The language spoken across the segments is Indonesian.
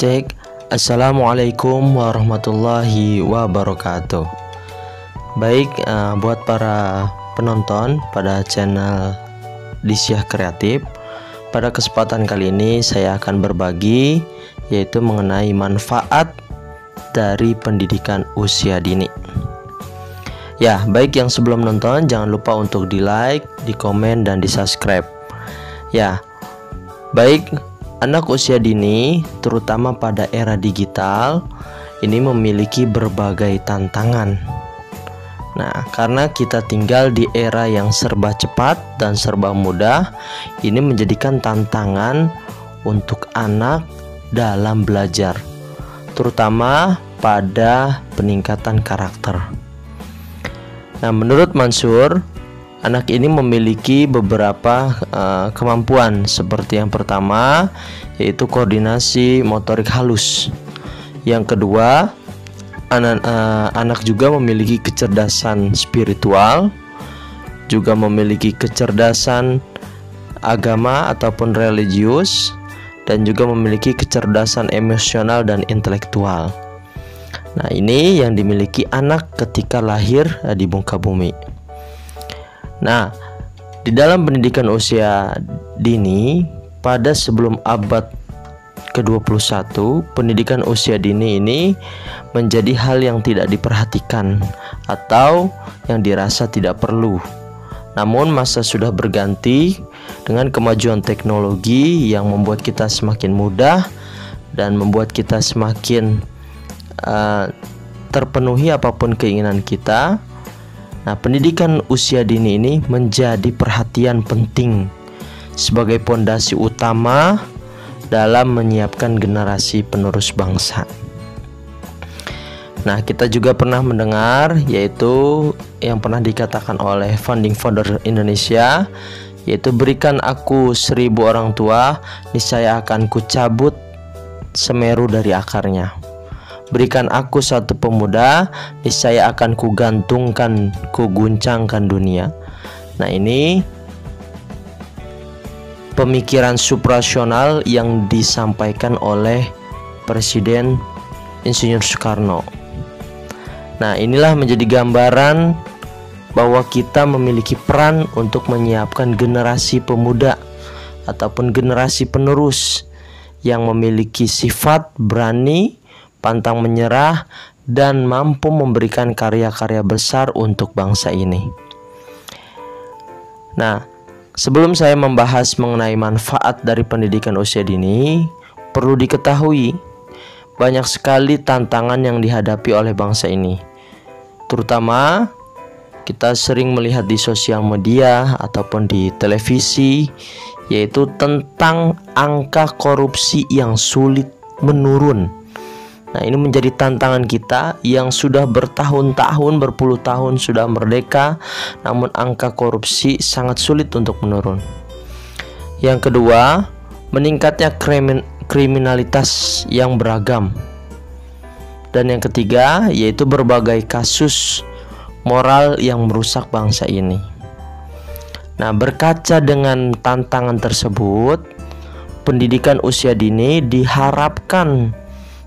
Cek. Assalamualaikum warahmatullahi wabarakatuh. Baik, buat para penonton pada channel Disyah Kreatif, pada kesempatan kali ini saya akan berbagi yaitu mengenai manfaat dari pendidikan usia dini. Ya, baik, yang sebelum nonton jangan lupa untuk di like, di komen, dan di subscribe. Ya, baik, anak usia dini terutama pada era digital ini memiliki berbagai tantangan. Nah, karena kita tinggal di era yang serba cepat dan serba mudah, ini menjadikan tantangan untuk anak dalam belajar, terutama pada peningkatan karakter. Nah, menurut Mansur, anak ini memiliki beberapa kemampuan, seperti yang pertama yaitu koordinasi motorik halus. Yang kedua, anak juga memiliki kecerdasan spiritual, juga memiliki kecerdasan agama ataupun religius, dan juga memiliki kecerdasan emosional dan intelektual. Nah, ini yang dimiliki anak ketika lahir di muka bumi. Nah, di dalam pendidikan usia dini, pada sebelum abad ke-21, pendidikan usia dini ini menjadi hal yang tidak diperhatikan atau yang dirasa tidak perlu. Namun masa sudah berganti dengan kemajuan teknologi yang membuat kita semakin mudah dan membuat kita semakin terpenuhi apapun keinginan kita. Nah, pendidikan usia dini ini menjadi perhatian penting sebagai pondasi utama dalam menyiapkan generasi penerus bangsa. Nah, kita juga pernah mendengar yaitu yang pernah dikatakan oleh Founding Father Indonesia, yaitu berikan aku 1000 orang tua, niscaya akan kucabut Semeru dari akarnya. Berikan aku satu pemuda, niscaya akan kuguncangkan dunia. Nah, ini pemikiran suprarasional yang disampaikan oleh Presiden Insinyur Soekarno. Nah, inilah menjadi gambaran bahwa kita memiliki peran untuk menyiapkan generasi pemuda ataupun generasi penerus yang memiliki sifat berani, pantang menyerah, dan mampu memberikan karya-karya besar untuk bangsa ini. Nah, sebelum saya membahas mengenai manfaat dari pendidikan usia dini, perlu diketahui banyak sekali tantangan yang dihadapi oleh bangsa ini. Terutama kita sering melihat di sosial media ataupun di televisi, yaitu tentang angka korupsi yang sulit menurun. Nah, ini menjadi tantangan kita yang sudah bertahun-tahun, berpuluh tahun sudah merdeka, namun angka korupsi sangat sulit untuk menurun. Yang kedua, meningkatnya kriminalitas yang beragam. Dan yang ketiga, yaitu berbagai kasus moral yang merusak bangsa ini. Nah, berkaca dengan tantangan tersebut, pendidikan usia dini diharapkan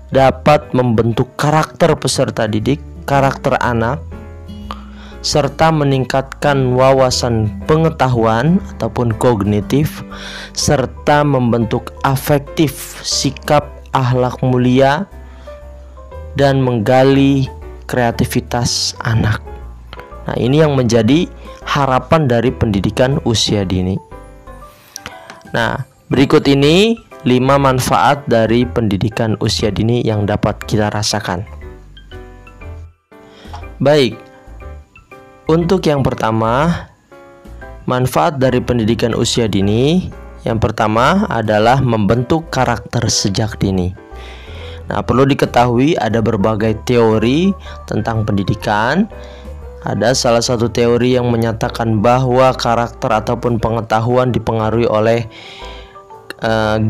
dapat membentuk karakter peserta didik, karakter anak, serta meningkatkan wawasan pengetahuan ataupun kognitif, serta membentuk afektif, sikap akhlak mulia, dan menggali kreativitas anak. Nah, ini yang menjadi harapan dari pendidikan usia dini. Nah, berikut ini 5 manfaat dari pendidikan usia dini yang dapat kita rasakan. Baik, untuk yang pertama, manfaat dari pendidikan usia dini yang pertama adalah membentuk karakter sejak dini. Nah, perlu diketahui ada berbagai teori tentang pendidikan. Ada salah satu teori yang menyatakan bahwa karakter ataupun pengetahuan dipengaruhi oleh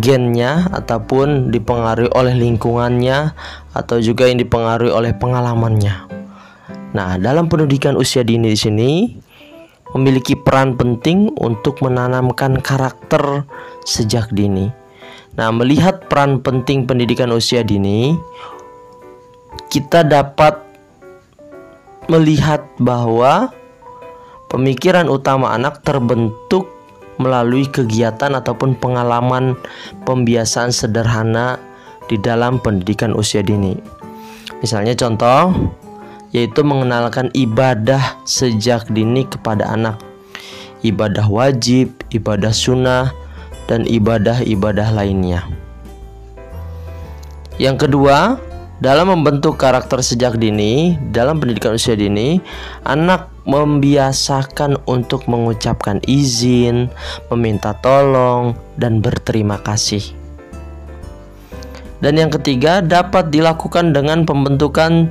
gennya ataupun dipengaruhi oleh lingkungannya atau juga yang dipengaruhi oleh pengalamannya. Nah, dalam pendidikan usia dini di sini memiliki peran penting untuk menanamkan karakter sejak dini. Nah, melihat peran penting pendidikan usia dini, kita dapat melihat bahwa pemikiran utama anak terbentuk melalui kegiatan ataupun pengalaman pembiasaan sederhana di dalam pendidikan usia dini. Misalnya contoh, yaitu mengenalkan ibadah sejak dini kepada anak. Ibadah wajib, ibadah sunnah, dan ibadah-ibadah lainnya. Yang kedua, dalam membentuk karakter sejak dini, dalam pendidikan usia dini, anak membiasakan untuk mengucapkan izin, meminta tolong, dan berterima kasih. Dan yang ketiga, dapat dilakukan dengan pembentukan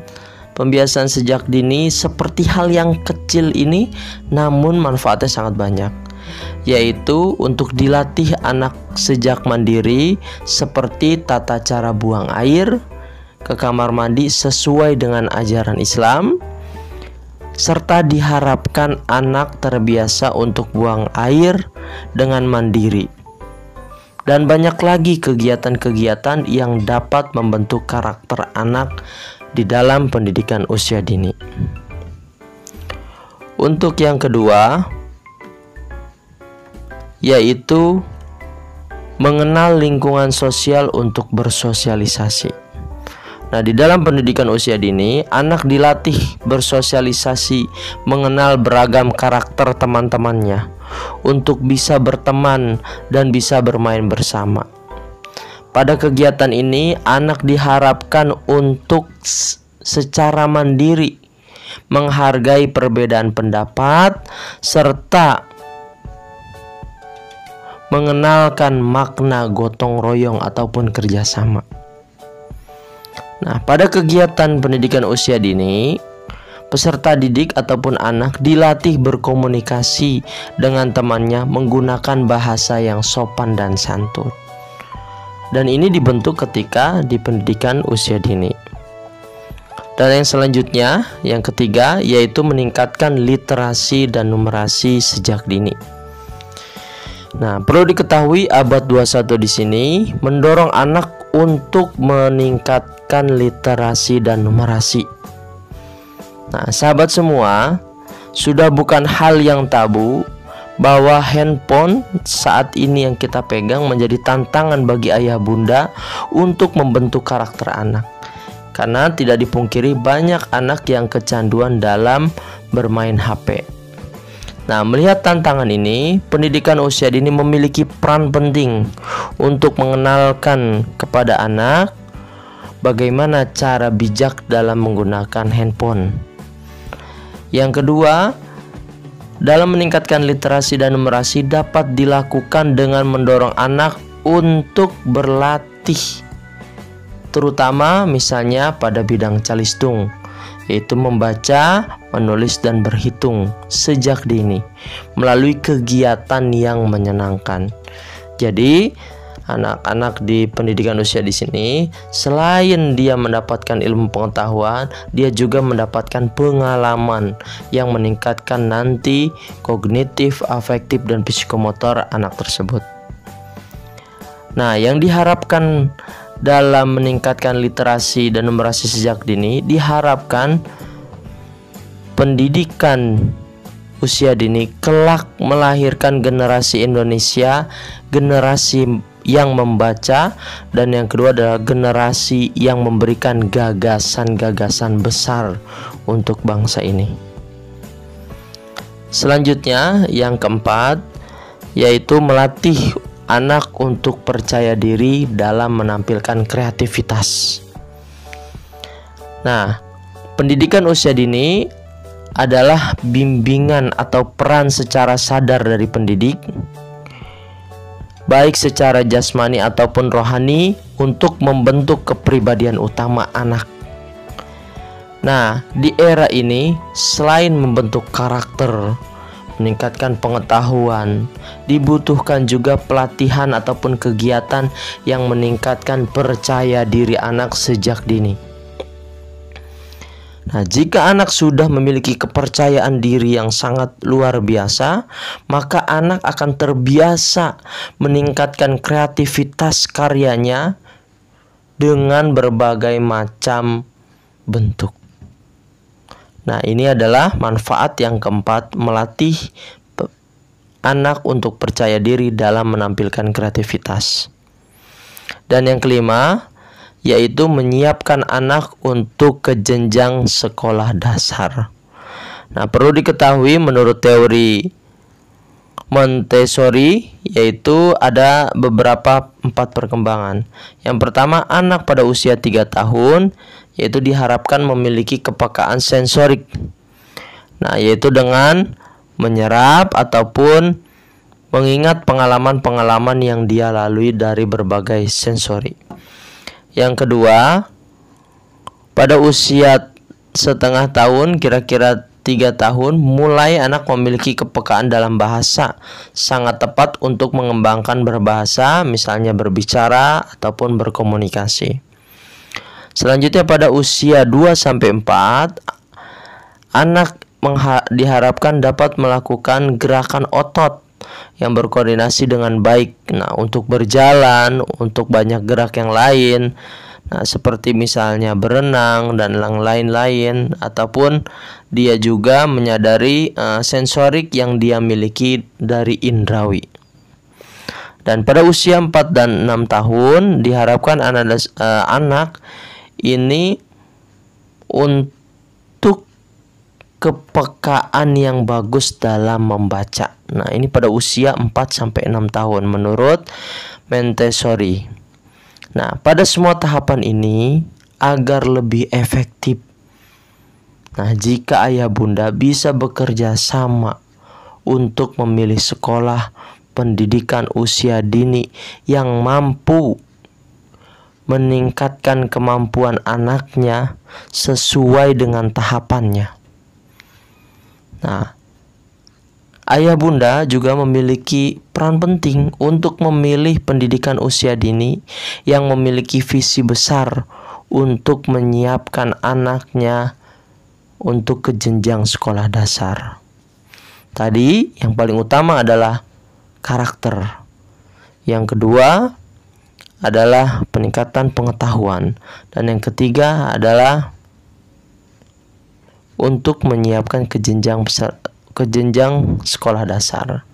pembiasaan sejak dini seperti hal yang kecil ini, namun manfaatnya sangat banyak, yaitu untuk dilatih anak sejak mandiri seperti tata cara buang air ke kamar mandi sesuai dengan ajaran Islam, serta diharapkan anak terbiasa untuk buang air dengan mandiri. Dan banyak lagi kegiatan-kegiatan yang dapat membentuk karakter anak di dalam pendidikan usia dini. Untuk yang kedua, yaitu mengenal lingkungan sosial untuk bersosialisasi. Nah, di dalam pendidikan usia dini, anak dilatih bersosialisasi, mengenal beragam karakter teman-temannya untuk bisa berteman dan bisa bermain bersama. Pada kegiatan ini, anak diharapkan untuk secara mandiri menghargai perbedaan pendapat serta mengenalkan makna gotong royong ataupun kerjasama. Nah, pada kegiatan pendidikan usia dini, peserta didik ataupun anak dilatih berkomunikasi dengan temannya menggunakan bahasa yang sopan dan santun. Dan ini dibentuk ketika di pendidikan usia dini. Dan yang selanjutnya, yang ketiga, yaitu meningkatkan literasi dan numerasi sejak dini. Nah, perlu diketahui abad 21 di sini mendorong anak untuk meningkatkan literasi dan numerasi. Nah, sahabat semua, sudah bukan hal yang tabu bahwa handphone saat ini yang kita pegang menjadi tantangan bagi ayah bunda untuk membentuk karakter anak. Karena tidak dipungkiri banyak anak yang kecanduan dalam bermain HP. Nah, melihat tantangan ini, pendidikan usia dini memiliki peran penting untuk mengenalkan kepada anak bagaimana cara bijak dalam menggunakan handphone. Yang kedua, dalam meningkatkan literasi dan numerasi dapat dilakukan dengan mendorong anak untuk berlatih, terutama misalnya pada bidang calistung, yaitu membaca, menulis, dan berhitung sejak dini melalui kegiatan yang menyenangkan. Jadi, anak-anak di pendidikan usia di sini selain dia mendapatkan ilmu pengetahuan, dia juga mendapatkan pengalaman yang meningkatkan nanti kognitif, afektif, dan psikomotor anak tersebut. Nah, yang diharapkan dalam meningkatkan literasi dan numerasi sejak dini, diharapkan pendidikan usia dini kelak melahirkan generasi Indonesia, generasi yang membaca, dan yang kedua adalah generasi yang memberikan gagasan-gagasan besar untuk bangsa ini. Selanjutnya, yang keempat, yaitu melatih anak untuk percaya diri dalam menampilkan kreativitas. Nah, pendidikan usia dini adalah bimbingan atau peran secara sadar dari pendidik, baik secara jasmani ataupun rohani, untuk membentuk kepribadian utama anak. Nah, di era ini selain membentuk karakter, meningkatkan pengetahuan, dibutuhkan juga pelatihan ataupun kegiatan yang meningkatkan percaya diri anak sejak dini. Nah, jika anak sudah memiliki kepercayaan diri yang sangat luar biasa, maka anak akan terbiasa meningkatkan kreativitas karyanya dengan berbagai macam bentuk. Nah, ini adalah manfaat yang keempat, melatih anak untuk percaya diri dalam menampilkan kreativitas. Dan yang kelima, yaitu menyiapkan anak untuk ke jenjang sekolah dasar. Nah, perlu diketahui menurut teori Montessori, yaitu ada beberapa 4 perkembangan. Yang pertama, anak pada usia 3 tahun, yaitu diharapkan memiliki kepekaan sensorik. Nah, yaitu dengan menyerap ataupun mengingat pengalaman-pengalaman yang dia lalui dari berbagai sensori. Yang kedua, pada usia setengah tahun, kira-kira 3 tahun, mulai anak memiliki kepekaan dalam bahasa, sangat tepat untuk mengembangkan berbahasa, misalnya berbicara ataupun berkomunikasi. Selanjutnya pada usia 2-4, anak diharapkan dapat melakukan gerakan otot yang berkoordinasi dengan baik. Nah, untuk berjalan, untuk banyak gerak yang lain, nah, seperti misalnya berenang dan yang lain-lain, ataupun dia juga menyadari sensorik yang dia miliki dari indrawi. Dan pada usia 4 dan 6 tahun diharapkan anak ini untuk kepekaan yang bagus dalam membaca. Nah, ini pada usia 4-6 tahun menurut Montessori. Nah, pada semua tahapan ini agar lebih efektif. Nah, jika ayah bunda bisa bekerja sama untuk memilih sekolah pendidikan usia dini yang mampu meningkatkan kemampuan anaknya sesuai dengan tahapannya. Nah, ayah bunda juga memiliki peran penting untuk memilih pendidikan usia dini yang memiliki visi besar untuk menyiapkan anaknya untuk ke jenjang sekolah dasar. Tadi yang paling utama adalah karakter. Yang kedua adalah peningkatan pengetahuan. Dan yang ketiga adalah untuk menyiapkan ke jenjang sekolah dasar.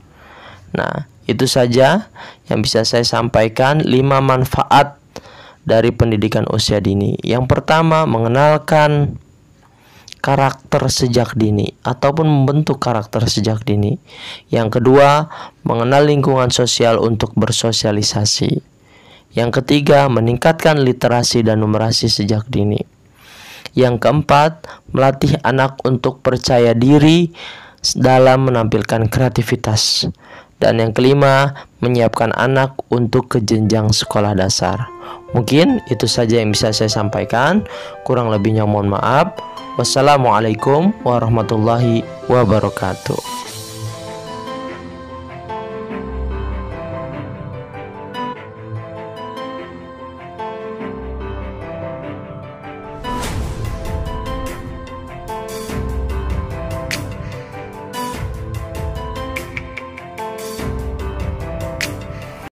Nah, itu saja yang bisa saya sampaikan, 5 manfaat dari pendidikan usia dini. Yang pertama, mengenalkan karakter sejak dini ataupun membentuk karakter sejak dini. Yang kedua, mengenal lingkungan sosial untuk bersosialisasi. Yang ketiga, meningkatkan literasi dan numerasi sejak dini. Yang keempat, melatih anak untuk percaya diri dalam menampilkan kreativitas. Dan yang kelima, menyiapkan anak untuk ke jenjang sekolah dasar. Mungkin itu saja yang bisa saya sampaikan. Kurang lebihnya mohon maaf. Wassalamualaikum warahmatullahi wabarakatuh.